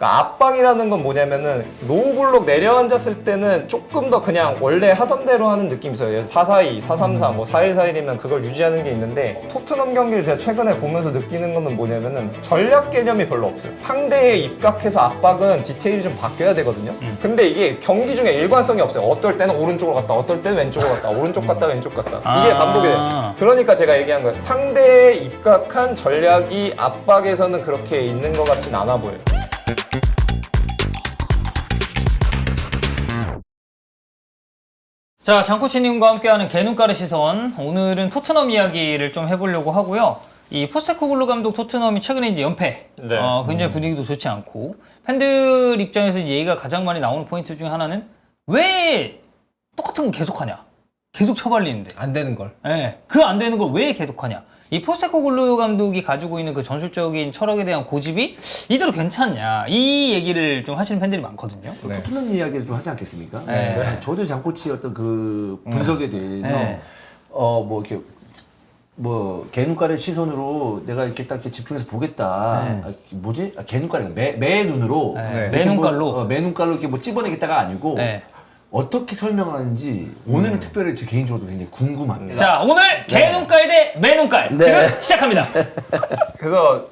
그러니까 압박이라는 건 뭐냐면은 로우 블록 내려앉았을 때는 조금 더 그냥 원래 하던 대로 하는 느낌이 있어요. 4-4-2, 4-3-4, 뭐 4-1-4-1이면 그걸 유지하는 게 있는데 토트넘 경기를 제가 최근에 보면서 느끼는 거는 뭐냐면은 전략 개념이 별로 없어요. 상대에 입각해서 압박은 디테일이 좀 바뀌어야 되거든요. 근데 이게 경기 중에 일관성이 없어요. 어떨 때는 오른쪽으로 갔다, 어떨 때는 왼쪽으로 갔다, 오른쪽 갔다, 왼쪽 갔다. 이게 반복이 돼요. 그러니까 제가 얘기한 거예요. 상대에 입각한 전략이 압박에서는 그렇게 있는 것 같진 않아 보여요. 자, 장코치님과 함께하는 개눈가르 시선. 오늘은 토트넘 이야기를 좀 해보려고 하고요. 이 포스테코글루 감독 토트넘이 최근에 이제 연패. 네. 굉장히 분위기도 좋지 않고. 팬들 입장에서 이제 얘기가 가장 많이 나오는 포인트 중에 하나는 왜 똑같은 거 계속하냐? 계속 처발리는데. 안 되는 걸. 예. 그 안 되는 걸 왜 계속하냐? 이 포스테코글루 감독이 가지고 있는 그 전술적인 철학에 대한 고집이 이대로 괜찮냐? 이 얘기를 좀 하시는 팬들이 많거든요. 네. 토트넘 이야기를 좀 하지 않겠습니까? 네. 저도 장코치의 어떤 그 분석에 대해서 네. 뭐 이렇게 뭐 개눈가를 시선으로 내가 이렇게 딱 이렇게 집중해서 보겠다. 네. 뭐지? 개눈가리 매 눈으로 네. 이렇게 매눈깔로. 뭐, 매눈깔로 이렇게 뭐 찝어내겠다가 아니고 네. 어떻게 설명하는지 오늘 특별히 제 개인적으로 굉장히 궁금합니다. 자, 오늘 개눈깔 대 매눈깔. 네. 지금 시작합니다. 그래서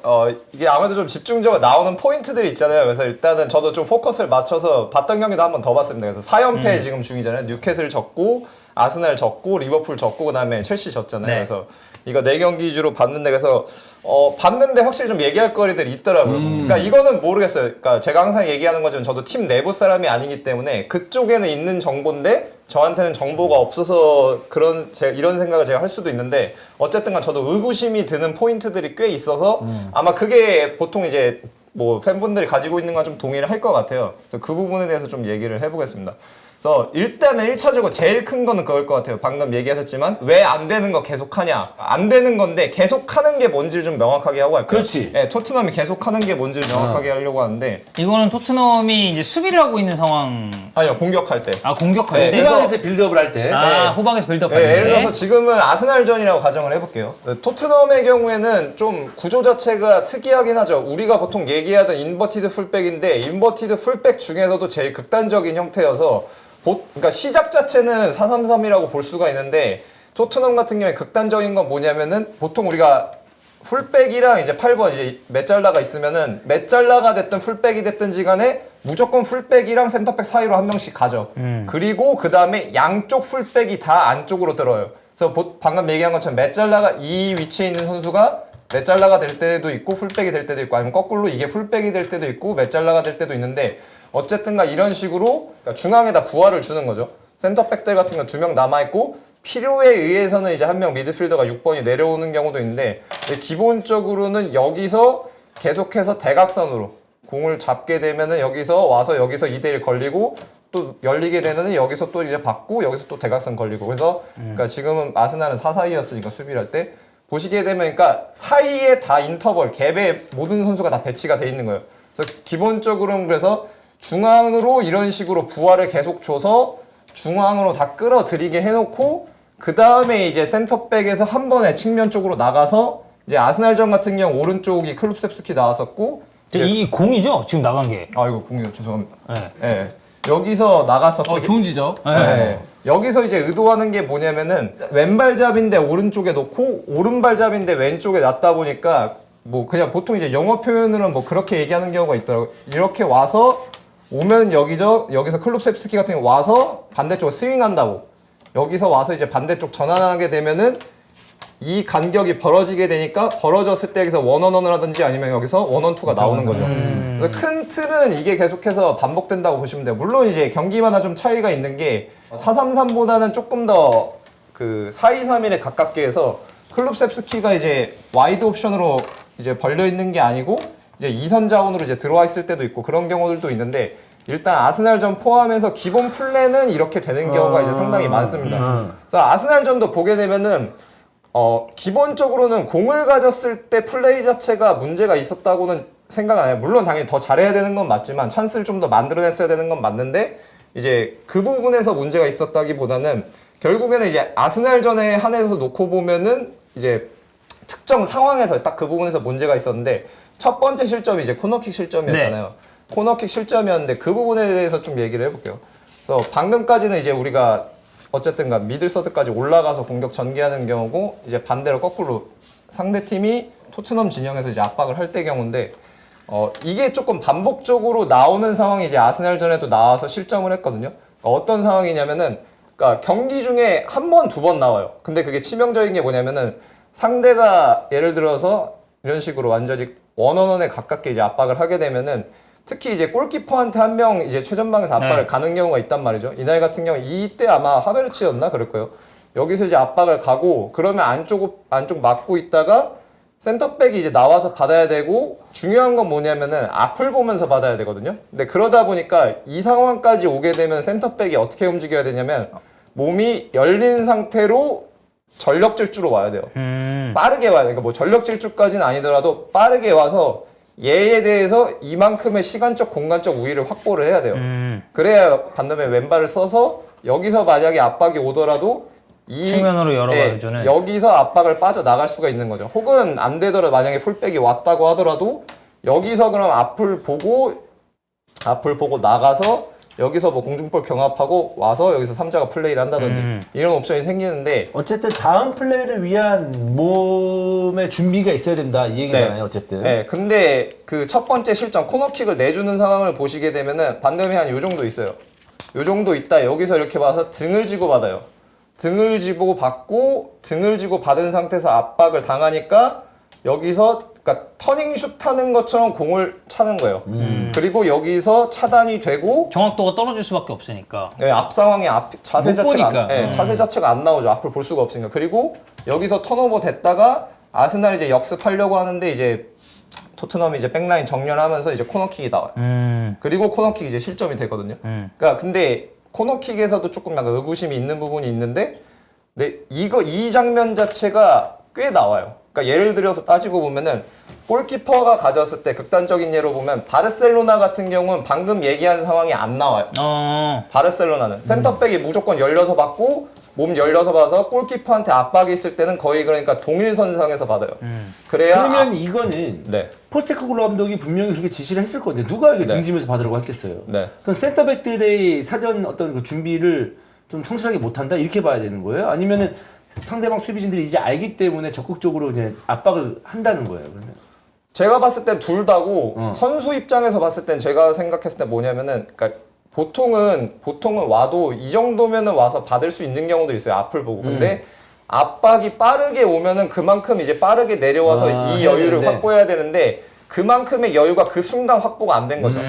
이게 아무래도 좀 집중적으로 나오는 포인트들이 있잖아요. 그래서 일단은 저도 좀 포커스를 맞춰서 봤던 경기도 한번 더 봤습니다. 그래서 4연패 지금 중이잖아요. 뉴캐슬 졌고 아스날 졌고 리버풀 졌고 그다음에 첼시 졌잖아요. 네. 그래서 이거 4경기 위주로 봤는데 그래서 봤는데 확실히 좀 얘기할 거리들이 있더라고요. 그러니까 이거는 모르겠어요. 그러니까 제가 항상 얘기하는 거지만 저도 팀 내부 사람이 아니기 때문에 그쪽에는 있는 정보인데 저한테는 정보가 없어서 이런 생각을 제가 할 수도 있는데 어쨌든 간 저도 의구심이 드는 포인트들이 꽤 있어서 아마 그게 보통 이제 뭐 팬분들이 가지고 있는 건 좀 동의를 할 것 같아요. 그래서 그 부분에 대해서 좀 얘기를 해보겠습니다. 그래서 일단은 1차적으로 제일 큰 거는 그걸 것 같아요. 방금 얘기하셨지만 왜 안 되는 거 계속하냐. 안 되는 건데 계속하는 게 뭔지를 좀 명확하게 하고 할까요? 그렇지. 네, 토트넘이 계속하는 게 뭔지를 명확하게 하려고 하는데 이거는 토트넘이 이제 수비를 하고 있는 상황. 아니요, 공격할 때. 공격할 네, 때. 그래서- 후방에서 빌드업을 할 때. 후방에서 빌드업 네, 할 때. 예를 들어서 지금은 아스날전이라고 가정을 해볼게요. 토트넘의 경우에는 좀 구조 자체가 특이하긴 하죠. 우리가 보통 얘기하던 인버티드 풀백인데 인버티드 풀백 중에서도 제일 극단적인 형태여서 그러니까 시작 자체는 4-3-3이라고 볼 수가 있는데 토트넘 같은 경우에 극단적인 건 뭐냐면은 보통 우리가 풀백이랑 이제 8번 이제 메잘라가 있으면은 메잘라가 됐든 풀백이 됐든지 간에 무조건 풀백이랑 센터백 사이로 한 명씩 가죠. 그리고 그 다음에 양쪽 풀백이 다 안쪽으로 들어요. 그래서 방금 얘기한 것처럼 메잘라가 이 위치에 있는 선수가 메잘라가 될 때도 있고 풀백이 될 때도 있고 아니면 거꾸로 이게 풀백이 될 때도 있고 메잘라가 될 때도 있는데 어쨌든가 이런 식으로 중앙에다 부하를 주는 거죠. 센터백들 같은 건 2명 남아있고 필요에 의해서는 이제 한 명 미드필더가 6번이 내려오는 경우도 있는데 기본적으로는 여기서 계속해서 대각선으로 공을 잡게 되면은 여기서 와서 여기서 2대1 걸리고 또 열리게 되면은 여기서 또 이제 받고 여기서 또 대각선 걸리고 그래서 그러니까 지금은 아스날은 4-4-2였으니까 수비를 할 때 보시게 되면 그러니까 사이에 다 인터벌 갭에 모든 선수가 다 배치가 돼 있는 거예요. 그래서 기본적으로는 그래서 중앙으로 이런 식으로 부하를 계속 줘서 중앙으로 다 끌어들이게 해놓고 그 다음에 이제 센터백에서 한 번에 측면 쪽으로 나가서 이제 아스날전 같은 경우 오른쪽이 클룹셉스키 나왔었고 이 공이죠? 지금 나간 게. 이거 공유 죄송합니다. 네. 예. 여기서 나갔었고 좋은 지적. 네. 여기서 이제 의도하는 게 뭐냐면은 왼발잡인데 오른쪽에 놓고 오른발잡인데 왼쪽에 놨다 보니까 뭐 그냥 보통 이제 영어 표현으로는 뭐 그렇게 얘기하는 경우가 있더라고요. 이렇게 와서 오면 여기서 클룹셉스키 같은 경우 와서 반대쪽으로 스윙한다고 여기서 와서 이제 반대쪽 전환하게 되면은 이 간격이 벌어지게 되니까 벌어졌을 때 여기서 원원원을 하든지 아니면 여기서 원원투가 나오는 거죠. 그래서 큰 틀은 이게 계속해서 반복된다고 보시면 돼요. 물론 이제 경기마다 좀 차이가 있는 게 4-3-3보다는 조금 더 그 4-2-3-1에 가깝게 해서 클룹셉스키가 이제 와이드 옵션으로 이제 벌려 있는 게 아니고 이제 2선 자원으로 이제 들어와 있을 때도 있고 그런 경우들도 있는데 일단 아스날전 포함해서 기본 플랜은 이렇게 되는 경우가 이제 상당히 많습니다. 그래서 아스날전도 보게 되면은 기본적으로는 공을 가졌을 때 플레이 자체가 문제가 있었다고는 생각 안 해요. 물론 당연히 더 잘해야 되는 건 맞지만 찬스를 좀 더 만들어냈어야 되는 건 맞는데 이제 그 부분에서 문제가 있었다기보다는 결국에는 이제 아스날전에 한해서 놓고 보면은 이제 특정 상황에서 딱 그 부분에서 문제가 있었는데 첫 번째 실점이 이제 코너킥 실점이었잖아요. 코너킥 실점이었는데 그 부분에 대해서 좀 얘기를 해볼게요. 그래서 방금까지는 이제 우리가 어쨌든가 미들서드까지 올라가서 공격 전개하는 경우고 이제 반대로 거꾸로 상대팀이 토트넘 진영에서 이제 압박을 할 때 경우인데 이게 조금 반복적으로 나오는 상황이 이제 아스날전에도 나와서 실점을 했거든요. 그러니까 어떤 상황이냐면은 그러니까 경기 중에 한 번, 두 번 나와요. 근데 그게 치명적인 게 뭐냐면은 상대가 예를 들어서 이런 식으로 완전히 원원원에 가깝게 이제 압박을 하게 되면은 특히 이제 골키퍼한테 한 명 이제 최전방에서 압박을 가는 경우가 있단 말이죠. 이날 같은 경우 이때 아마 하베르츠였나 그럴 거예요. 여기서 이제 압박을 가고 그러면 안쪽 막고 있다가 센터백이 이제 나와서 받아야 되고 중요한 건 뭐냐면은 앞을 보면서 받아야 되거든요. 근데 그러다 보니까 이 상황까지 오게 되면 센터백이 어떻게 움직여야 되냐면 몸이 열린 상태로 전력 질주로 와야 돼요. 빠르게 와야 돼요. 그러니까 뭐 전력 질주까지는 아니더라도 빠르게 와서 얘에 대해서 이만큼의 시간적 공간적 우위를 확보를 해야 돼요. 그래야 반대면 왼발을 써서 여기서 만약에 압박이 오더라도 이 측면으로 열어주는 여기서 압박을 빠져나갈 수가 있는 거죠. 혹은 안 되더라도 만약에 풀백이 왔다고 하더라도 여기서 그럼 앞을 보고 나가서 여기서 뭐 공중볼 경합하고 와서 여기서 삼자가 플레이를 한다든지 이런 옵션이 생기는데 어쨌든 다음 플레이를 위한 몸의 준비가 있어야 된다 이 얘기잖아요. 어쨌든. 네, 근데 그 첫 번째 실점 코너킥을 내주는 상황을 보시게 되면은 반대면 한 요 정도 있어요. 요 정도 있다 여기서 이렇게 봐서 등을 지고 받아요. 등을 지고 받고 등을 지고 받은 상태에서 압박을 당하니까 여기서 그러니까 터닝슛 하는 것처럼 공을 차는 거예요. 그리고 여기서 차단이 되고 정확도가 떨어질 수밖에 없으니까. 네, 앞 상황에 자세 못 자체가 보니까. 자세 자체가 안 나오죠. 앞을 볼 수가 없으니까. 그리고 여기서 턴오버 됐다가 아스날이 이제 역습하려고 하는데 이제 토트넘이 이제 백라인 정렬하면서 이제 코너킥이 나와요. 그리고 코너킥이 이제 실점이 되거든요. 그러니까 근데 코너킥에서도 조금 약간 의구심이 있는 부분이 있는데 이 장면 자체가 꽤 나와요. 그러니까 예를 들어서 따지고 보면은 골키퍼가 가졌을 때 극단적인 예로 보면 바르셀로나 같은 경우는 방금 얘기한 상황이 안 나와요. 바르셀로나는 센터백이 무조건 열려서 받고 몸 열려서 봐서 골키퍼한테 압박이 있을 때는 거의 그러니까 동일선상에서 받아요. 그래야 그러면 이거는 네. 포스테코글루 감독이 분명히 그렇게 지시를 했을 건데 누가 이게 등지면서 받으라고 했겠어요. 네. 그럼 센터백들의 사전 어떤 그 준비를 좀 성실하게 못한다 이렇게 봐야 되는 거예요? 아니면은 상대방 수비진들이 이제 알기 때문에 적극적으로 이제 압박을 한다는 거예요? 그러면? 제가 봤을 땐 둘 다고 선수 입장에서 봤을 땐 제가 생각했을 때 뭐냐면은 그러니까 보통은 와도 이 정도면은 와서 받을 수 있는 경우도 있어요. 앞을 보고. 근데 압박이 빠르게 오면은 그만큼 이제 빠르게 내려와서 이 여유를 확보해야 되는데 그만큼의 여유가 그 순간 확보가 안 된 거죠.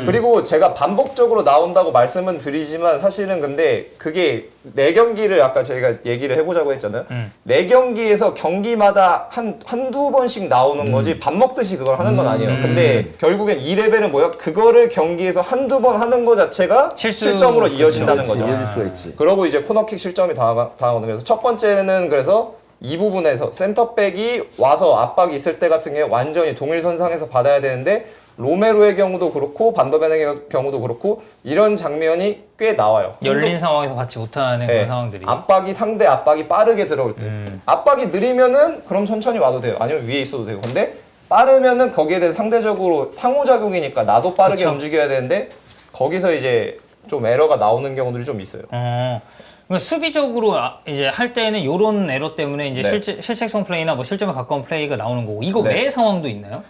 그리고 제가 반복적으로 나온다고 말씀은 드리지만 사실은 근데 그게 4경기를 아까 저희가 얘기를 해보자고 했잖아요. 4경기에서 경기마다 한두 번씩 나오는 거지 밥 먹듯이 그걸 하는 건 아니에요. 근데 결국엔 이 레벨은 뭐야? 그거를 경기에서 한두 번 하는 거 자체가 실점으로 이어진다는 거죠. 이어질 수가 있지. 그러고 이제 코너킥 실점이 당하거든요. 그래서 첫 번째는 그래서 이 부분에서 센터백이 와서 압박이 있을 때 같은 경우에 완전히 동일선상에서 받아야 되는데 로메로의 경우도 그렇고 반더벤의 경우도 그렇고 이런 장면이 꽤 나와요. 열린 상황에서 받지 못하는 그런 상황들이. 상대 압박이 빠르게 들어올 때. 압박이 느리면은 그럼 천천히 와도 돼요. 아니면 위에 있어도 되고. 근데 빠르면은 거기에 대해 상대적으로 상호작용이니까 나도 빠르게 그쵸. 움직여야 되는데 거기서 이제 좀 에러가 나오는 경우들이 좀 있어요. 그러니까 수비적으로 이제 할 때는 요런 에러 때문에 이제 네. 실책성 플레이나 뭐 실점에 가까운 플레이가 나오는 거고 이거 네. 외의 상황도 있나요?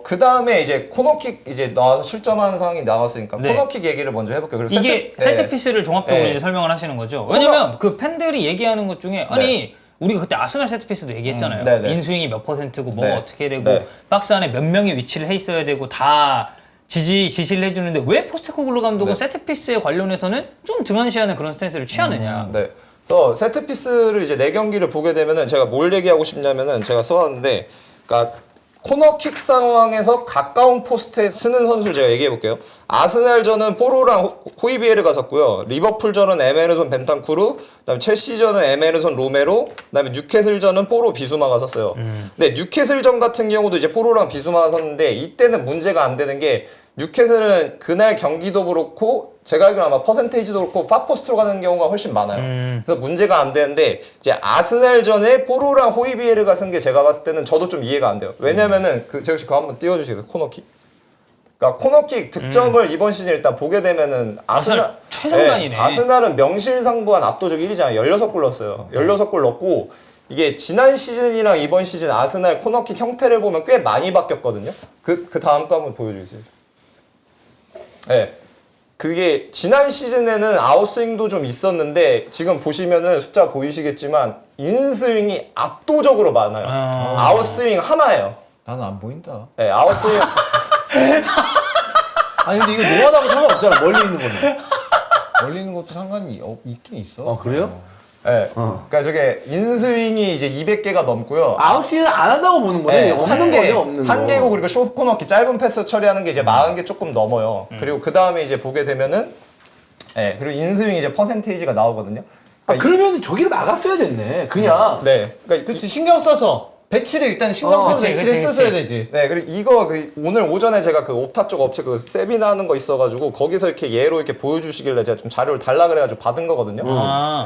그 다음에 이제 코너킥 이제 나와서 실점하는 상황이 나왔으니까 네. 코너킥 얘기를 먼저 해볼게요. 그리고 이게 세트피스를 종합적으로 네. 이제 설명을 하시는 거죠. 왜냐면 그 팬들이 얘기하는 것 중에 아니 우리가 그때 아스날 세트피스도 얘기했잖아요. 네네. 인스윙이 몇 %고 뭐가 네. 어떻게 되고 네. 박스 안에 몇 명이 위치를 해 있어야 되고 다 지시를 해주는데 왜 포스테코글루 감독은 네. 세트피스에 관련해서는 좀 등한시하는 그런 스탠스를 취하느냐. 네. 그래서 세트피스를 이제 4경기를 보게 되면은 제가 뭘 얘기하고 싶냐면은 제가 써왔는데, 그러니까 코너킥 상황에서 가까운 포스트에 쓰는 선수를 제가 얘기해 볼게요. 아스날전은 포로랑 호이비에르가 섰고요. 리버풀전은 에메르손 벤탄쿠르, 그다음에 첼시전은 에메르손 로메로, 그다음에 뉴캐슬전은 포로 비수마가 섰어요. 근데 뉴캐슬전 같은 경우도 이제 포로랑 비수마가 섰는데 이때는 문제가 안 되는 게 뉴캐슬은 그날 경기도 그렇고 제가 알기로 아마 퍼센테이지도 그렇고 파포스트로 가는 경우가 훨씬 많아요. 그래서 문제가 안 되는데 이제 아스날전에 포로랑 호이비에르가 쓴 게 제가 봤을 때는 저도 좀 이해가 안 돼요. 왜냐면은 제가 혹시 그거 한번 띄워주시겠어요? 코너킥. 그러니까 코너킥 득점을 이번 시즌 일단 보게 되면은 아스날 최상단이네. 아스날은 명실상부한 압도적 1위잖아요. 16골 넣었어요. 16골 넣고 이게 지난 시즌이랑 이번 시즌 아스날 코너킥 형태를 보면 꽤 많이 바뀌었거든요. 그 다음 거 한번 보여주세요. 네. 그게 지난 시즌에는 아웃스윙도 좀 있었는데 지금 보시면은 숫자 보이시겠지만 인스윙이 압도적으로 많아요. 아웃스윙 하나예요. 나는 안 보인다. 네, 아웃스윙 아니 근데 이거 노안하고 상관없잖아. 멀리 있는 거는. 멀리 있는 것도 상관이 있긴 있어. 그래요? 네. 그러니까 저게 인스윙이 이제 200개가 넘고요. 아웃스윙은 안 한다고 보는 거네. 네, 없는 거네, 없는 거. 한 개고 그리고 숏 코너킥 짧은 패스 처리하는 게 이제 40개 조금 넘어요. 그리고 그 다음에 이제 보게 되면은 그리고 인스윙 이제 퍼센테이지가 나오거든요. 그러면 저기를 막았어야 됐네. 그냥. 네. 그러니까 그렇지 신경 써서 배치를 일단 신경 써서 그치, 배치를 그치, 했었어야 그치. 되지. 네, 그리고 이거 오늘 오전에 제가 그 옵타 쪽 업체 그 세미나 하는 거 있어가지고 거기서 이렇게 예로 이렇게 보여주시길래 제가 좀 자료를 달라 그래가지고 받은 거거든요.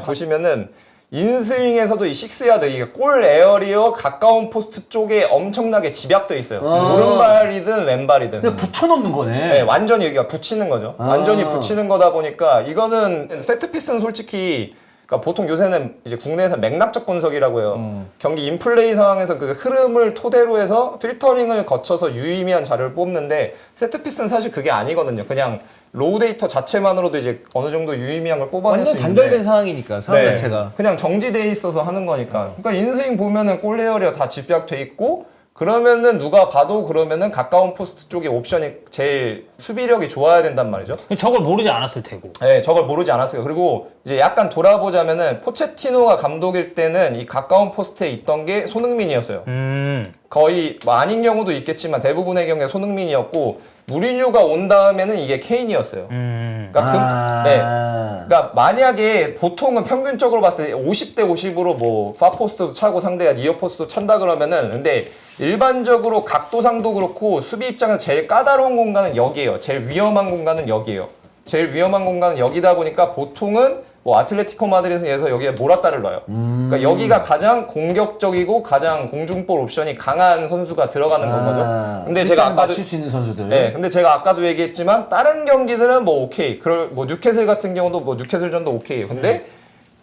보시면은 인스윙에서도 이 6야드 이게 골 에어리어 가까운 포스트 쪽에 엄청나게 집약돼 있어요. 오른발이든 왼발이든. 그냥 붙여놓는 거네. 네, 완전히 여기가 붙이는 거죠. 완전히 붙이는 거다 보니까 이거는 세트피스는 솔직히 그러니까 보통 요새는 이제 국내에서 맥락적 분석이라고 해요. 경기 인플레이 상황에서 그 흐름을 토대로 해서 필터링을 거쳐서 유의미한 자료를 뽑는데 세트피스는 사실 그게 아니거든요. 그냥 로우 데이터 자체만으로도 이제 어느 정도 유의미한 걸 뽑아낼 완전 수 있는데 단절된 상황이니까 상황 자체가. 그냥 정지돼 있어서 하는 거니까. 그러니까 인스윙 보면은 골 에어리어 다 집약돼 있고 그러면은 누가 봐도 그러면은 가까운 포스트 쪽에 옵션이 제일 수비력이 좋아야 된단 말이죠. 저걸 모르지 않았을 테고. 네, 저걸 모르지 않았어요. 그리고 이제 약간 돌아보자면은 포체티노가 감독일 때는 이 가까운 포스트에 있던 게 손흥민이었어요. 거의 뭐 아닌 경우도 있겠지만 대부분의 경우에 손흥민이었고 무리뉴가 온 다음에는 이게 케인이었어요. 그러니까 그러니까 만약에 보통은 평균적으로 봤을 때 50대 50으로 뭐 파포스트도 차고 상대가 니어포스트도 찬다 그러면은 근데 일반적으로 각도상도 그렇고 수비 입장에서 제일 까다로운 공간은 여기예요. 제일 위험한 공간은 여기예요. 제일 위험한 공간은 여기다 보니까 보통은 뭐 아틀레티코 마드리드에서 여기에 모라타를 놔요. 그러니까 여기가 가장 공격적이고 가장 공중볼 옵션이 강한 선수가 들어가는 건 거죠. 근데 제가 아까도 맞출 수 있는 선수들. 네, 근데 제가 아까도 얘기했지만 다른 경기들은 뭐 오케이. 뭐 뉴캐슬 같은 경우도 뭐 뉴캐슬전도 오케이요. 근데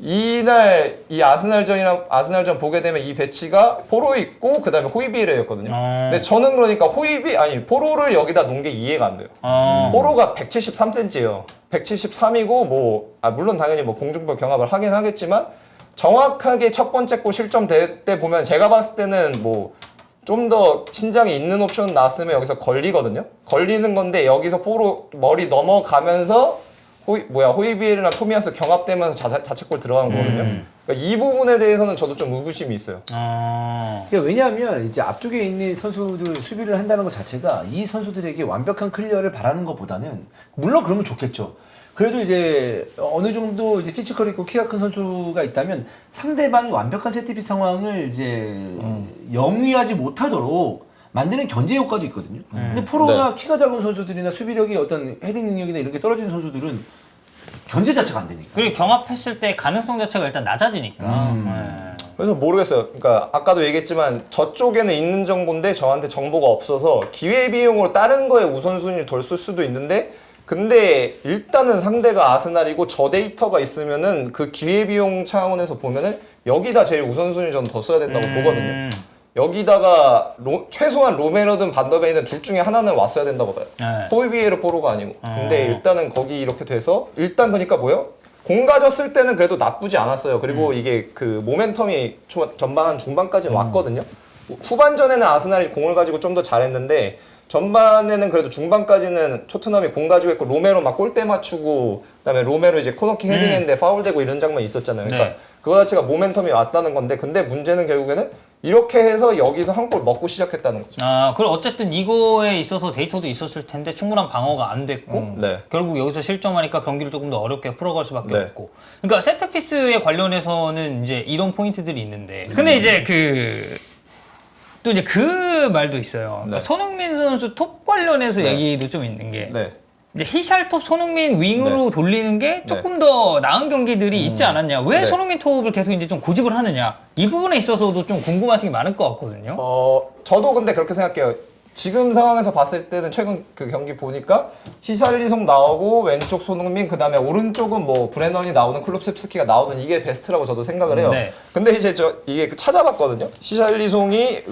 이날 이 아스날전 보게 되면 이 배치가 포로 있고 그다음에 호이비에르였거든요. 근데 저는 그러니까 포로를 여기다 놓은 게 이해가 안 돼요. 포로가 173cm예요. 173이고 뭐 물론 당연히 뭐 공중볼 경합을 하긴 하겠지만 정확하게 첫 번째 골 실점 될 때 보면 제가 봤을 때는 뭐 좀 더 신장이 있는 옵션 나왔으면 여기서 걸리거든요. 걸리는 건데 여기서 포로 머리 넘어가면서 호이비에르랑 토미야스 경합되면서 자책골 들어가는 거거든요. 그러니까 이 부분에 대해서는 저도 좀 의구심이 있어요. 그러니까 왜냐하면 이제 앞쪽에 있는 선수들 수비를 한다는 것 자체가 이 선수들에게 완벽한 클리어를 바라는 것보다는 물론 그러면 좋겠죠. 그래도 이제 어느 정도 이제 피지컬 있고 키가 큰 선수가 있다면 상대방이 완벽한 세트피스 상황을 이제 영위하지 못하도록 만드는 견제 효과도 있거든요. 근데 포로나 키가 작은 선수들이나 수비력이 어떤 헤딩 능력이나 이런 게 떨어지는 선수들은 견제 자체가 안 되니까. 그리고 경합했을 때 가능성 자체가 일단 낮아지니까. 그래서 모르겠어요. 그러니까 아까도 얘기했지만 저쪽에는 있는 정보인데 저한테 정보가 없어서 기회 비용으로 다른 거에 우선순위를 덜 쓸 수도 있는데 근데 일단은 상대가 아스날이고 저 데이터가 있으면은 그 기회 비용 차원에서 보면은 여기다 제일 우선순위 좀 더 써야 된다고 보거든요. 여기다가 최소한 로메로든 반더벤이든 둘 중에 하나는 왔어야 된다고 봐요. 호이비에르 포로가 아니고. 근데 일단은 거기 이렇게 돼서 일단 그러니까 뭐요? 공 가졌을 때는 그래도 나쁘지 않았어요. 그리고 이게 그 모멘텀이 전반 중반까지 왔거든요. 후반전에는 아스날이 공을 가지고 좀 더 잘했는데 전반에는 그래도 중반까지는 토트넘이 공 가지고 있고 로메로 막 골대 맞추고 그다음에 로메로 이제 코너킥 헤딩했는데 파울되고 이런 장면이 있었잖아요. 그러니까 그거 자체가 모멘텀이 왔다는 건데 근데 문제는 결국에는 이렇게 해서 여기서 한 골 먹고 시작했다는 거죠. 그리고 어쨌든 이거에 있어서 데이터도 있었을 텐데 충분한 방어가 안 됐고 결국 여기서 실점하니까 경기를 조금 더 어렵게 풀어갈 수밖에 없고. 그러니까 세트피스에 관련해서는 이제 이런 포인트들이 있는데 근데 이제 또 이제 그 말도 있어요. 그러니까 손흥민 선수 톱 관련해서 얘기도 좀 있는 게 이제 히샬톱 손흥민 윙으로 돌리는 게 조금 더 나은 경기들이 있지 않았냐. 왜 손흥민 톱을 계속 이제 좀 고집을 하느냐. 이 부분에 있어서도 좀 궁금하신 게 많을 것 같거든요. 저도 근데 그렇게 생각해요. 지금 상황에서 봤을 때는 최근 그 경기 보니까 히샬리송 나오고 왼쪽 손흥민 그다음에 오른쪽은 뭐 브레넌이 나오는 클롭셉스키가 나오는 이게 베스트라고 저도 생각을 해요. 네. 근데 이제 이게 찾아봤거든요. 히샬리송이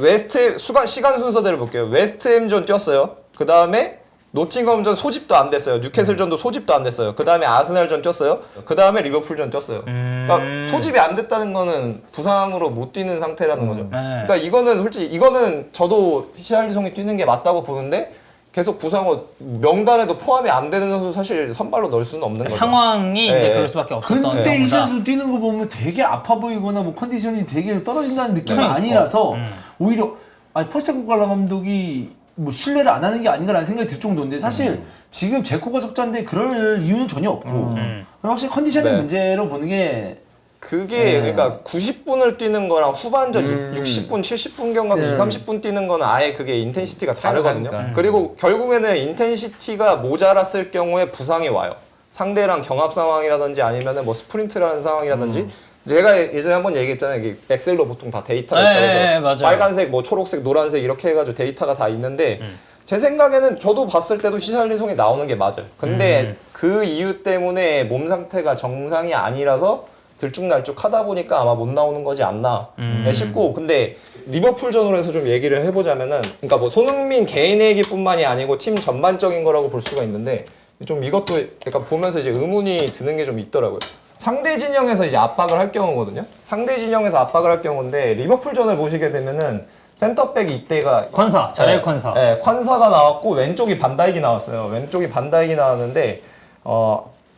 시간 순서대로 볼게요. 웨스트햄전 뛰었어요. 그다음에 노팅엄전 소집도 안 됐어요. 뉴캐슬전도 소집도 안 됐어요. 그 다음에 아스날전 뛰었어요. 그 다음에 리버풀전 뛰었어요. 그러니까 소집이 안 됐다는 거는 부상으로 못 뛰는 상태라는 거죠. 그러니까 이거는 솔직히 이거는 저도 히샬리송이 뛰는 게 맞다고 보는데 계속 부상으로 명단에도 포함이 안 되는 선수 사실 선발로 넣을 수는 없는 거죠. 상황이 네. 이제 그럴 수밖에 없었던 근데 경우다. 히샬리송 뛰는 거 보면 되게 아파 보이거나 뭐 컨디션이 되게 떨어진다는 느낌이 아니라서 오히려 아니 포스테코글라 감독이 뭐 신뢰를 안 하는 게 아닌가라는 생각이 들 정도인데 사실 지금 제코가 석자인데 그럴 이유는 전혀 없고 확실히 컨디션의 네. 문제로 보는 게 그게 그러니까 90분을 뛰는 거랑 후반전 60분, 70분경 가서 2, 30분 뛰는 거는 아예 그게 인텐시티가 다르거든요. 그리고 결국에는 인텐시티가 모자랐을 경우에 부상이 와요. 상대랑 경합 상황이라든지 아니면은 뭐 스프린트라는 상황이라든지 제가 예전에 한번 얘기했잖아요. 이게 엑셀로 보통 다 데이터가 있다고 해서 네, 맞아요. 빨간색, 뭐 초록색, 노란색 이렇게 해가지고 데이터가 다 있는데 제 생각에는 저도 봤을 때도 히샬리송이 나오는 게 맞아요. 근데 그 이유 때문에 몸 상태가 정상이 아니라서 들쭉날쭉 하다 보니까 아마 못 나오는 거지 않나 싶고 근데 리버풀전으로 해서 좀 얘기를 해보자면은 그러니까 뭐 손흥민 개인의 얘기뿐만이 아니고 팀 전반적인 거라고 볼 수가 있는데 좀 이것도 약간 보면서 이제 의문이 드는 게 좀 있더라고요. 상대 진영에서 이제 압박을 할 경우거든요. 상대 진영에서 압박을 할 경우인데 리버풀전을 보시게 되면은 센터백 이때가 콴사, 자렐 콴사. 네, 콴사가 나왔고 왼쪽이 반다이기 나왔어요. 왼쪽이 반다이기 나왔는데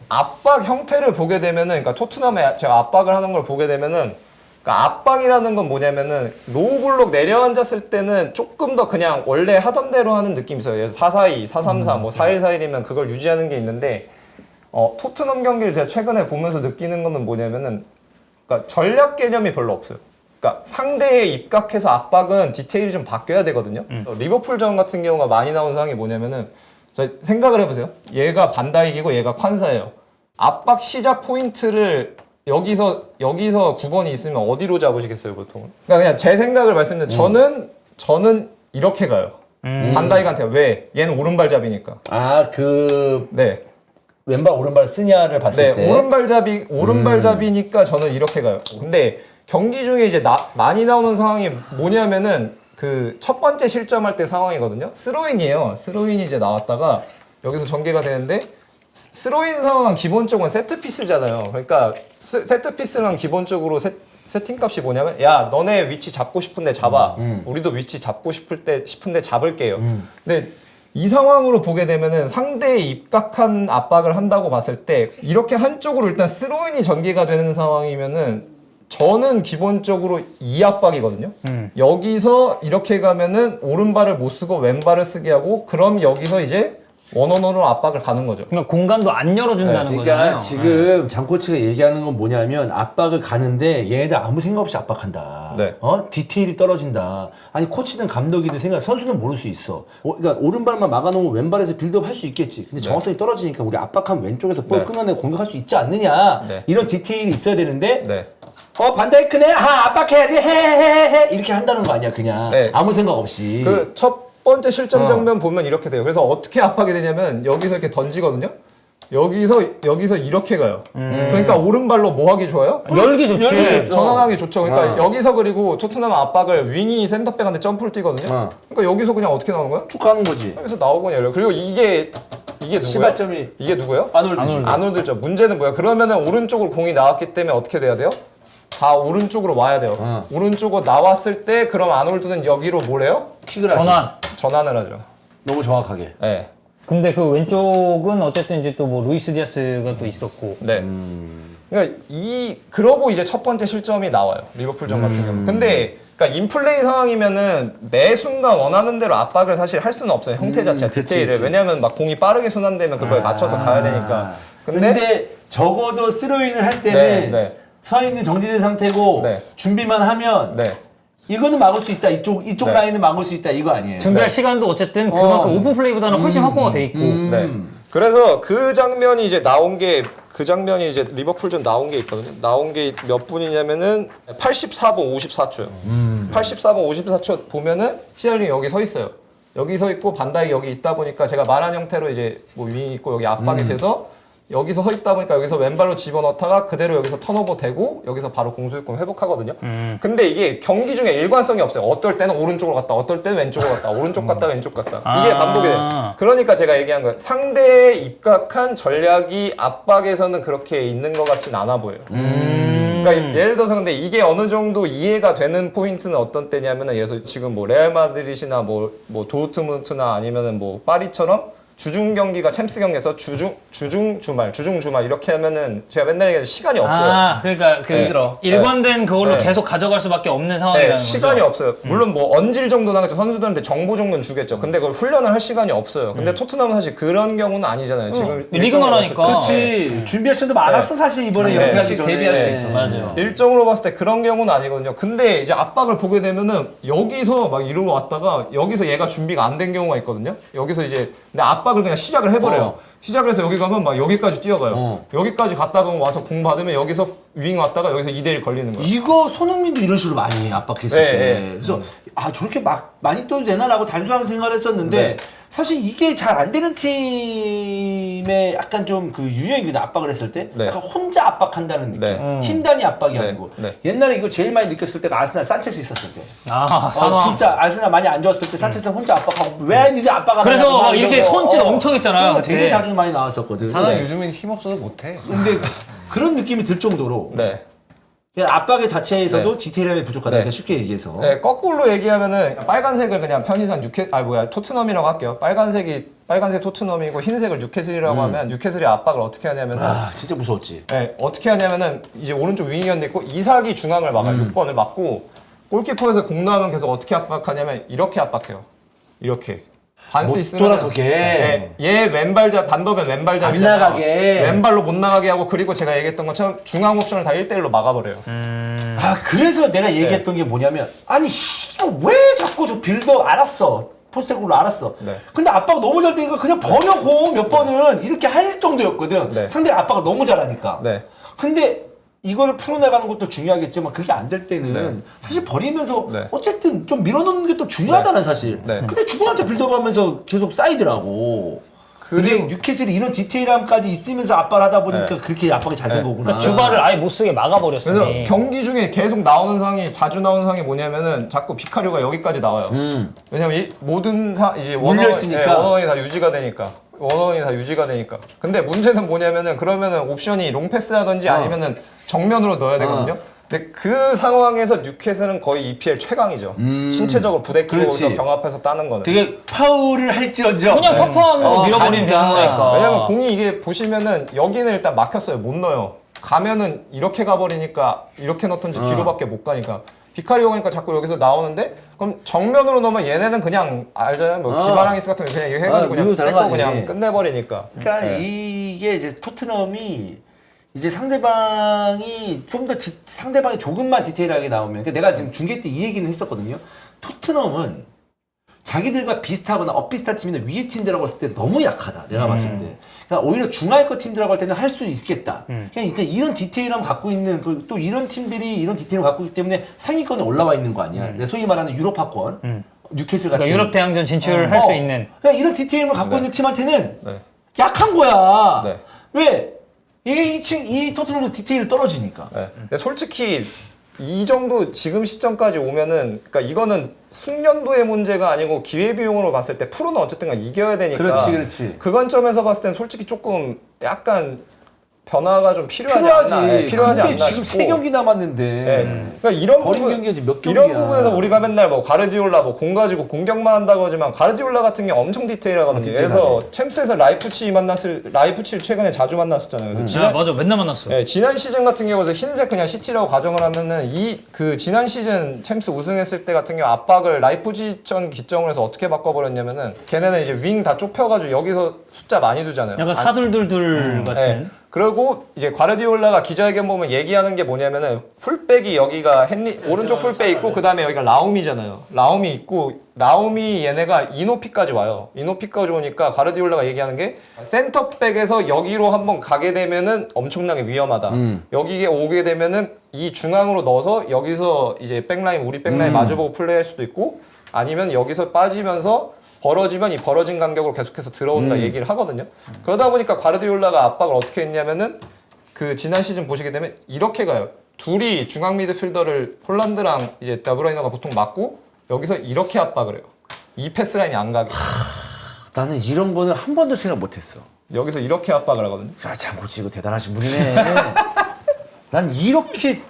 압박 형태를 보게 되면은 그러니까 토트넘에 제가 압박을 하는 걸 보게 되면은 그러니까 압박이라는 건 뭐냐면은 로우 블록 내려앉았을 때는 조금 더 그냥 원래 하던 대로 하는 느낌이 있어요. 4-4-2, 4-3-4, 뭐 4-1-4-1이면 그걸 유지하는 게 있는데 토트넘 경기를 제가 최근에 보면서 느끼는 거는 뭐냐면은 그러니까 전략 개념이 별로 없어요. 그러니까 상대에 입각해서 압박은 디테일이 좀 바뀌어야 되거든요. 리버풀전 같은 경우가 많이 나온 상황이 뭐냐면은 자, 생각을 해보세요. 얘가 반다이기고 얘가 콴사예요. 압박 시작 포인트를 여기서 9번이 있으면 어디로 잡으시겠어요, 보통? 그러니까 그냥 제 생각을 말씀드리면 저는 이렇게 가요. 반다이크한테 왜? 얘는 오른발잡이니까. 네. 왼발 오른발 쓰냐를 봤을 때 오른발잡이니까 저는 이렇게 가요. 근데 경기 중에 이제 많이 나오는 상황이 뭐냐면은 그 첫 번째 실점할 때 상황이거든요. 스로인이에요. 스로인이 이제 나왔다가 여기서 전개가 되는데 스로인 상황은 기본적으로 세트피스잖아요. 그러니까 세트피스는 기본적으로 세팅값이 뭐냐면 야 너네 위치 잡고 싶은데 잡아. 우리도 위치 잡고 싶은데 잡을게요. 근데 이 상황으로 보게 되면은 상대에 입각한 압박을 한다고 봤을 때 이렇게 한쪽으로 일단 스로인이 전개가 되는 상황이면은 저는 기본적으로 이 압박이거든요. 여기서 이렇게 가면은 오른발을 못 쓰고 왼발을 쓰게 하고 그럼 여기서 이제 원원으로 압박을 가는 거죠. 그러니까 공간도 안 열어준다는 그러니까 거잖아요. 지금 장코치가 얘기하는 건 뭐냐면 압박을 가는데 얘네들 아무 생각 없이 압박한다. 네. 디테일이 떨어진다. 아니 코치든 감독이든 선수는 모를 수 있어. 그러니까 오른발만 막아놓으면 왼발에서 빌드업 할 수 있겠지. 근데 정확성이 떨어지니까 우리 압박한 왼쪽에서 볼 끊어내고 공격할 수 있지 않느냐. 이런 디테일이 있어야 되는데 반다이크네. 압박해야지. 해. 이렇게 한다는 거 아니야 그냥. 아무 생각 없이. 그 첫 번째 실점 장면 보면 이렇게 돼요. 그래서 어떻게 압박이 되냐면 여기서 이렇게 던지거든요. 여기서 이렇게 가요. 그러니까 오른발로 뭐 하기 좋아요? 열기 좋지. 전환하기 좋죠. 그러니까 여기서 그리고 토트넘 압박을 윙이 센터백한테 점프를 뛰거든요. 그러니까 여기서 그냥 어떻게 나오는 거야? 축하하는 거지. 여기서 나오거든요. 열려. 그리고 이게 누구야? 시발점이 이게 누구예요? 아놀드지. 아놀드죠. 문제는 뭐야? 그러면은 오른쪽으로 공이 나왔기 때문에 어떻게 돼야 돼요? 다 오른쪽으로 와야 돼요. 오른쪽으로 나왔을 때 그럼 아놀드는 여기로 뭐래요? 킥을 하지. 전환을 하죠. 너무 정확하게. 네. 근데 그 왼쪽은 어쨌든 이제 또 뭐 루이스 디아스가 또 있었고. 네. 그러니까 그러고 이제 첫 번째 실점이 나와요. 리버풀전 같은 경우. 근데 그러니까 인플레이 상황이면은 매 순간 원하는 대로 압박을 사실 할 수는 없어요. 형태 자체가 디테일을. 그치. 왜냐하면 막 공이 빠르게 순환되면 그거에 맞춰서 가야 되니까. 근데 적어도 스로인을 할 때는 서 있는 정지된 상태고 준비만 하면 이거는 막을 수 있다. 이쪽 라인은 막을 수 있다. 이거 아니에요. 준비할 시간도 어쨌든 그만큼 오픈 플레이보다는 훨씬 확보가 돼 있고. 그래서 그 장면이 이제 리버풀전 나온 게 있거든요. 나온 게 몇 분이냐면은 84분 54초요. 84분 54초 보면은 히샬리 여기 서 있어요. 여기 서 있고 반다이 여기 있다 보니까 제가 말한 형태로 이제 뭐 윙이 있고 여기 압박이 돼서 여기서 서 있다 보니까 여기서 왼발로 집어넣다가 그대로 여기서 턴오버 되고 여기서 바로 공수유권 회복하거든요. 근데 이게 경기 중에 일관성이 없어요. 어떨 때는 오른쪽으로 갔다, 어떨 때는 왼쪽으로 갔다, 오른쪽 갔다, 왼쪽 갔다. 이게 반복이 돼요. 그러니까 제가 얘기한 거예요. 상대에 입각한 전략이 압박에서는 그렇게 있는 것 같진 않아 보여요. 그러니까 예를 들어서 근데 이게 어느 정도 이해가 되는 포인트는 어떤 때냐면은 예를 들어서 지금 뭐 레알 마드리드나 뭐 도르트문트나 아니면은 뭐 파리처럼 주중 경기가 챔스 경기에서 주중 주말 이렇게 하면은 제가 맨날 얘기하는 시간이 없어요. 그러니까 그 힘들어. 일관된 그걸로 네. 계속 가져갈 수밖에 없는 상황이라는 거죠. 시간이 없어요. 물론 뭐 언질 정도 나겠죠. 선수들한테 정보 정도는 주겠죠. 근데 그걸 훈련을 할 시간이 없어요. 근데 토트넘은 사실 그런 경우는 아니잖아요. 지금 리그만 하니까. 그렇지. 준비할 시간도 많았어 사실 이번에 네. 연패하기 전에. 데뷔할 수 있었어. 맞아요. 일정으로 봤을 때 그런 경우는 아니거든요. 근데 이제 압박을 보게 되면은 여기서 막 이러고 왔다가 여기서 얘가 준비가 안 된 경우가 있거든요. 여기서 이제 근데 압박을 그냥 시작을 해버려요. 시작을 해서 여기 가면 막 여기까지 뛰어가요. 여기까지 갔다가 와서 공 받으면 여기서 윙 왔다가 여기서 2대1 걸리는 거예요. 이거 손흥민도 이런 식으로 많이 압박했을 네, 때. 네. 그래서 아 저렇게 막 많이 떠도 되나라고 단순한 생각을 했었는데 네. 사실 이게 잘 안 되는 팀의 약간 좀 그 유형이거든. 압박을 했을 때 네. 약간 혼자 압박한다는 느낌. 네. 팀 단위 압박이 네. 아니고 네. 옛날에 이거 제일 많이 느꼈을 때가 아스날 산체스 있었을 때. 상황. 진짜 아스날 많이 안 좋았을 때 산체스 혼자 압박하고 왜 니네 압박하냐. 그래서 막 이렇게 손짓 엄청 했잖아요. 그거 되게 그때. 자주 많이 나왔었거든. 사나 네. 요즘엔 힘 없어도 못해. 근데 그런 느낌이 들 정도로 네. 그냥 압박의 자체에서도 네. 디테일함이 부족하다. 네. 그러니까 쉽게 얘기해서. 네, 거꾸로 얘기하면은 빨간색을 그냥 편의상 토트넘이라고 할게요. 빨간색 토트넘이고 흰색을 뉴캐슬이라고 하면 뉴캐슬이 압박을 어떻게 하냐면은 아 진짜 무서웠지. 네, 어떻게 하냐면은 이제 오른쪽 윙이었는데 있고 이삭이 중앙을 막아요. 6번을 막고 골키퍼에서 공 나오면 계속 어떻게 압박하냐면 이렇게 압박해요. 이렇게. 반스 못 있으면 돌아서게. 얘 왼발잡 반더면 왼발잡이잖아요. 안 나가게. 왼발로 못 나가게 하고 그리고 제가 얘기했던 것처럼 중앙 옵션을 다 1대1로 막아버려요. 아 그래서 내가 얘기했던 게 뭐냐면 아니 왜 자꾸 저 빌더 알았어. 포스테코를 알았어. 네. 근데 압박 너무 잘 되니까 그냥 버려고 몇 번은 이렇게 할 정도였거든. 네. 상대 압박을 너무 잘하니까. 네. 근데 이거를 풀어나가는 것도 중요하겠지만 그게 안 될 때는 네. 사실 버리면서 네. 어쨌든 좀 밀어넣는 게 또 중요하잖아 사실. 네. 근데 중간에 빌드업하면서 계속 쌓이더라고. 근데 그리고- 뉴캐슬이 이런 디테일함까지 있으면서 압박을 하다 보니까 네. 그렇게 압박이 잘 된 네. 거구나. 그러니까 주발을 아예 못 쓰게 막아버렸으니. 그래서 경기 중에 계속 나오는 상황이 자주 나오는 상황이 뭐냐면은 자꾸 비카리오가 여기까지 나와요. 왜냐면 이 모든 이제 물려있으니까. 원원이 다 유지가 되니까. 원원이 다 유지가 되니까. 근데 문제는 뭐냐면은 그러면은 옵션이 롱패스라든지 아니면은 정면으로 넣어야 되거든요. 근데 그 상황에서 뉴캐슬은 거의 EPL 최강이죠. 신체적으로 부대 끼고서 그렇지. 경합해서 따는 거는. 되게 파울을 할지언정 그냥 터프함으로 밀어버리면 되는 거니까. 왜냐면 공이 이게 보시면은 여기는 일단 막혔어요. 못 넣어요. 가면은 이렇게 가버리니까 이렇게 넣던지 뒤로밖에 못 가니까. 비카리오 가니까 자꾸 여기서 나오는데 그럼 정면으로 넣으면 얘네는 그냥 알잖아요. 뭐 기바랑이스 같은 거 그냥 이렇게 해가지고 밀고 그냥 뺏고 들어가지. 그냥 끝내버리니까. 그러니까 네. 이게 이제 토트넘이 이제 상대방이 좀 더 상대방이 조금만 디테일하게 나오면 그러니까 내가 지금 중계 때 이 얘기는 했었거든요. 토트넘은 자기들과 비슷하거나 엇비슷한 팀이나 위에 팀들하고 봤을 때 너무 약하다. 내가 봤을 때. 그러니까 오히려 중하위권 팀들하고 할 때는 할 수 있겠다. 그냥 이제 이런 디테일함 갖고 있는 또 이런 팀들이 이런 디테일을 갖고 있기 때문에 상위권에 올라와 있는 거 아니야. 내가 소위 말하는 유로파권, 뉴캐슬 같은. 그러니까 유럽 대항전 진출할 수 있는. 그냥 이런 디테일을 갖고 네. 있는 팀한테는 네. 약한 거야. 네. 왜? 이게 이 토트넘도 디테일이 떨어지니까. 네. 근데 솔직히 이 정도 지금 시점까지 오면은 그러니까 이거는 숙련도의 문제가 아니고 기회비용으로 봤을 때 프로는 어쨌든 이겨야 되니까 그렇지. 그 관점에서 봤을 땐 솔직히 조금 약간 변화가 좀 필요하지 않나. 네, 필요하지 근데 않나 지금 싶고. 3경기 남았는데. 네. 그러니까 이런 버린 부분, 경기가 지금 몇 이런 경기야. 부분에서 우리가 맨날 뭐 가르디올라 뭐 공 가지고 공격만 한다고 하지만 가르디올라 같은 게 엄청 디테일하거든요. 그래서 챔스에서 라이프치를 최근에 자주 만났었잖아요. 그래서 아, 맞아. 맨날 만났어. 네, 지난 시즌 같은 경우에서 흰색 그냥 시티라고 가정을 하면은 그 지난 시즌 챔스 우승했을 때 같은 경우 압박을 라이프치전 기점을 해서 어떻게 바꿔버렸냐면은 걔네는 이제 윙 다 좁혀가지고 여기서 숫자 많이 두잖아요. 약간 사둘둘둘 같은. 네. 그리고 이제 과르디올라가 기자회견 보면 얘기하는 게 뭐냐면은 풀백이 여기가 오른쪽 풀백 있고 그 다음에 여기가 라움이잖아요. 라움이 있고 라움이 얘네가 이 높이까지 와요. 이 높이까지 오니까 과르디올라가 얘기하는 게 센터백에서 여기로 한번 가게 되면은 엄청나게 위험하다. 여기에 오게 되면은 이 중앙으로 넣어서 여기서 이제 백라인 우리 백라인 마주보고 플레이할 수도 있고 아니면 여기서 빠지면서 벌어지면 이 벌어진 간격으로 계속해서 들어온다 얘기를 하거든요. 그러다 보니까 과르디올라가 압박을 어떻게 했냐면은 그 지난 시즌 보시게 되면 이렇게 가요. 둘이 중앙 미드필더를 폴란드랑 이제 다브라이너가 보통 맞고 여기서 이렇게 압박을 해요. 이 패스 라인이 안 가게. 나는 이런 거는 한 번도 생각 못했어. 여기서 이렇게 압박을 하거든요. 야, 장코치 이거 대단하신 분이네. 난 이렇게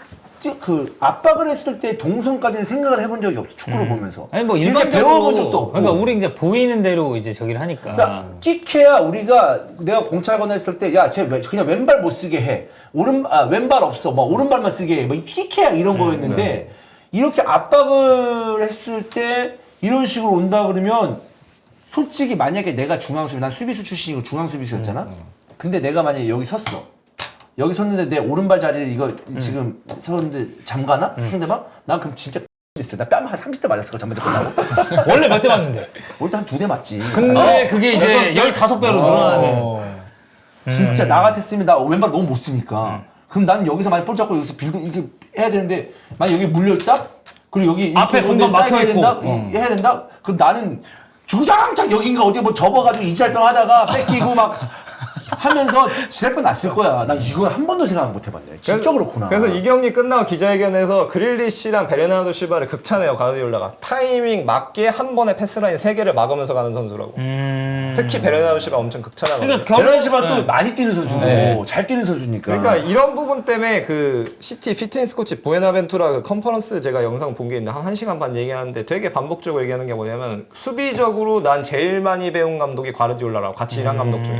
그 압박을 했을 때 동선까지는 생각을 해본 적이 없어. 축구를 보면서. 아니 뭐 이렇게 일반적으로 배워본 적도 없고. 그러니까 우리 이제 보이는 대로 이제 저기를 하니까. 그러니까 끽해야 우리가 내가 공찰거나 했을 때 야, 쟤 그냥 왼발 못 쓰게 해. 왼발 없어. 막 오른발만 쓰게 해. 뭐 끽해야 이런 거였는데 이렇게 압박을 했을 때 이런 식으로 온다 그러면 솔직히 만약에 내가 중앙수비, 난 수비수 출신이고 중앙수비수였잖아. 근데 내가 만약에 여기 섰어. 여기 섰는데 내 오른발 자리를 이거 지금 섰는데 잠가나? 상대방? 난 그럼 진짜 했어. 나 뺨 한 30대 맞았을 거 전반전 끝나고. 원래 몇 대 맞는데? 원래 한 2대 맞지. 근데 그게 이제 15배로 늘어나는. 진짜 나 같았으면 나 왼발 너무 못 쓰니까. 그럼 나는 여기서 만약 볼 잡고 여기서 빌드 이렇게 해야 되는데 만약 여기 물려있다? 그리고 여기 앞에 공간 막혀 있고. 해야 된다? 그럼 나는 주장창 여긴가 어디 뭐 접어가지고 이짤병 하다가 뺏기고 막 하면서 지랄병 났을 거야. 난 이거 한 번도 생각 못 해봤네. 진짜 그렇구나. 그래서 이 경기 끝나고 기자회견에서 그릴리시랑 베르나르도 실바를 극찬해요. 과르디올라가 타이밍 맞게 한 번에 패스라인 3개를 막으면서 가는 선수라고. 특히 베르나르도 실바 엄청 극찬하거든요. 그러니까 베런시바 또 많이 뛰는 선수고 잘 뛰는 선수니까. 그러니까 이런 부분 때문에 그 시티 피트니스 코치 부에나벤투라 그 컨퍼런스 제가 영상 본 게 있는데 한 1시간 반 얘기하는데 되게 반복적으로 얘기하는 게 뭐냐면 수비적으로 난 제일 많이 배운 감독이 과르디올라라고 같이 일한 감독 중에.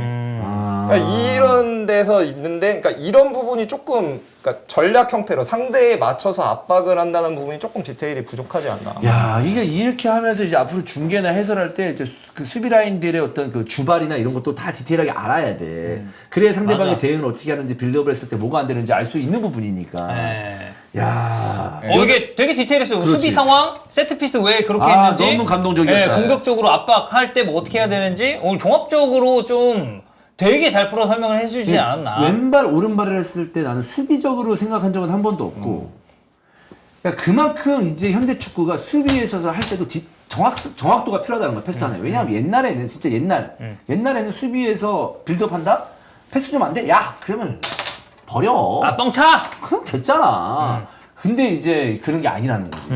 그러니까 이런 데서 있는데 그러니까 이런 부분이 조금 그러니까 전략 형태로 상대에 맞춰서 압박을 한다는 부분이 조금 디테일이 부족하지 않나. 야, 이게 이렇게 하면서 이제 앞으로 중계나 해설할 때 이제 그 수비 라인들의 어떤 그 주발이나 이런 것도 다 디테일하게 알아야 돼. 그래야 상대방의 맞아. 대응을 어떻게 하는지 빌드업을 했을 때 뭐가 안 되는지 알 수 있는 부분이니까. 네. 야. 이게 되게 디테일했어요. 그렇지. 수비 상황, 세트피스 왜 그렇게 아, 했는지. 너무 감동적이었다. 공격적으로 압박할 때 뭐 어떻게 해야 되는지 오늘 종합적으로 좀 되게 잘 풀어 설명을 해주지 않았나. 왼발 오른발을 했을 때 나는 수비적으로 생각한 적은 한 번도 없고. 그러니까 그만큼 이제 현대 축구가 수비에 있어서 할 때도 정확도가 필요하다는 거야, 패스 하나에. 왜냐하면 옛날에는 진짜 옛날에는 수비에서 빌드업 한다? 패스 좀 안 돼? 야! 그러면 버려. 아, 뻥차! 그럼 됐잖아. 근데 이제 그런 게 아니라는 거지.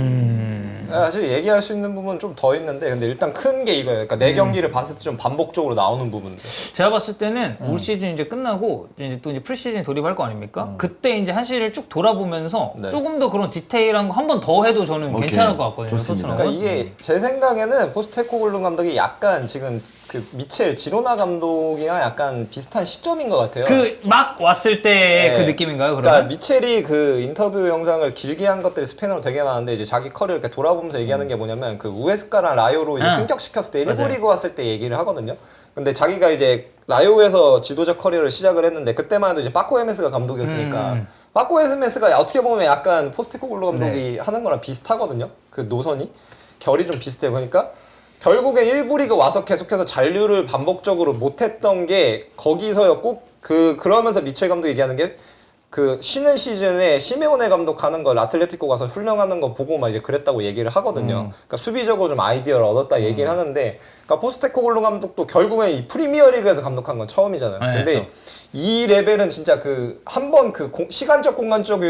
사실 얘기할 수 있는 부분은 좀 더 있는데 근데 일단 큰 게 이거예요. 그러니까 내 경기를 봤을 때 좀 반복적으로 나오는 부분들. 제가 봤을 때는 올 시즌 이제 끝나고 이제 또 이제 프리시즌 돌입할 거 아닙니까? 그때 이제 한 시즌을 쭉 돌아보면서 네. 조금 더 그런 디테일한 거 한 번 더 해도 저는 오케이. 괜찮을 것 같거든요. 좋습니다. 토트넘은. 그러니까 이게 제 생각에는 포스테코글루 감독이 약간 지금 그 미첼 지로나 감독이랑 약간 비슷한 시점인 것 같아요. 그 막 왔을 때 그 네. 느낌인가요? 그러니까 그러면? 미첼이 그 인터뷰 영상을 길게 한 것들이 스페인어로 되게 많은데 이제 자기 커리어를 이렇게 돌아보면서 얘기하는 게 뭐냐면 그 우에스카랑 라요로 이제 승격시켰을 때 일부 맞아요. 리그 왔을 때 얘기를 하거든요. 근데 자기가 이제 라요에서 지도자 커리어를 시작을 했는데 그때만 해도 이제 빠코 에메스가 감독이었으니까 빠코 에메스가 어떻게 보면 약간 포스테코글루 감독이 하는 거랑 비슷하거든요. 그 노선이 결이 좀 비슷해요. 그러니까 결국에 일부 리그 와서 계속해서 잔류를 반복적으로 못했던 게 거기서였고 그러면서 미첼 감독 얘기하는 게 그 쉬는 시즌에 시메오네 감독 하는 거 아틀레티코 가서 훈련하는 거 보고 막 이제 그랬다고 얘기를 하거든요. 그러니까 수비적으로 좀 아이디어를 얻었다 얘기를 하는데 그러니까 포스테코글루 감독도 결국에 이 프리미어 리그에서 감독한 건 처음이잖아요. 네, 근데 그렇죠. 이 레벨은 진짜 그 한 번 그 시간적 공간적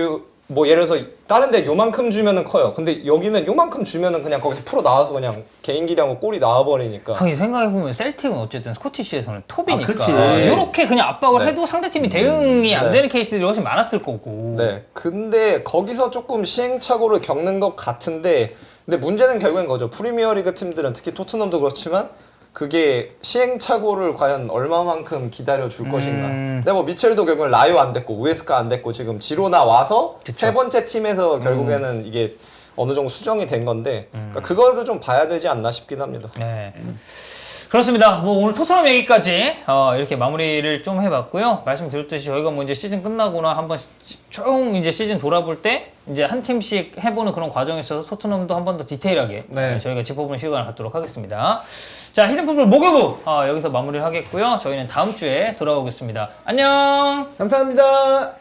뭐 예를 들어서 다른 데 요만큼 주면은 커요. 근데 여기는 요만큼 주면은 그냥 거기서 풀어 나와서 그냥 개인기량으로 골이 나와버리니까. 하긴 생각해보면 셀틱은 어쨌든 스코티시에서는 톱이니까 그치. 이렇게 그냥 압박을 네. 해도 상대팀이 대응이 안 네. 되는 케이스들이 훨씬 많았을 거고. 네. 근데 거기서 조금 시행착오를 겪는 것 같은데 근데 문제는 결국엔 거죠. 프리미어리그 팀들은 특히 토트넘도 그렇지만 그게 시행착오를 과연 얼마만큼 기다려줄 것인가. 근데 뭐 미첼도 결국은 라요 안 됐고 우에스카 안 됐고 지금 지로나 와서 그쵸. 세 번째 팀에서 결국에는 이게 어느 정도 수정이 된 건데 그러니까 그거를 좀 봐야 되지 않나 싶긴 합니다. 네. 그렇습니다. 뭐 오늘 토트넘 얘기까지 이렇게 마무리를 좀 해봤고요. 말씀드렸듯이 저희가 뭐 이제 시즌 끝나거나 한번 총 이제 시즌 돌아볼 때 이제 한 팀씩 해보는 그런 과정에 있어서 토트넘도 한 번 더 디테일하게 네. 저희가 짚어보는 시간을 갖도록 하겠습니다. 자, 히든풋볼 목요부 여기서 마무리를 하겠고요. 저희는 다음 주에 돌아오겠습니다. 안녕. 감사합니다.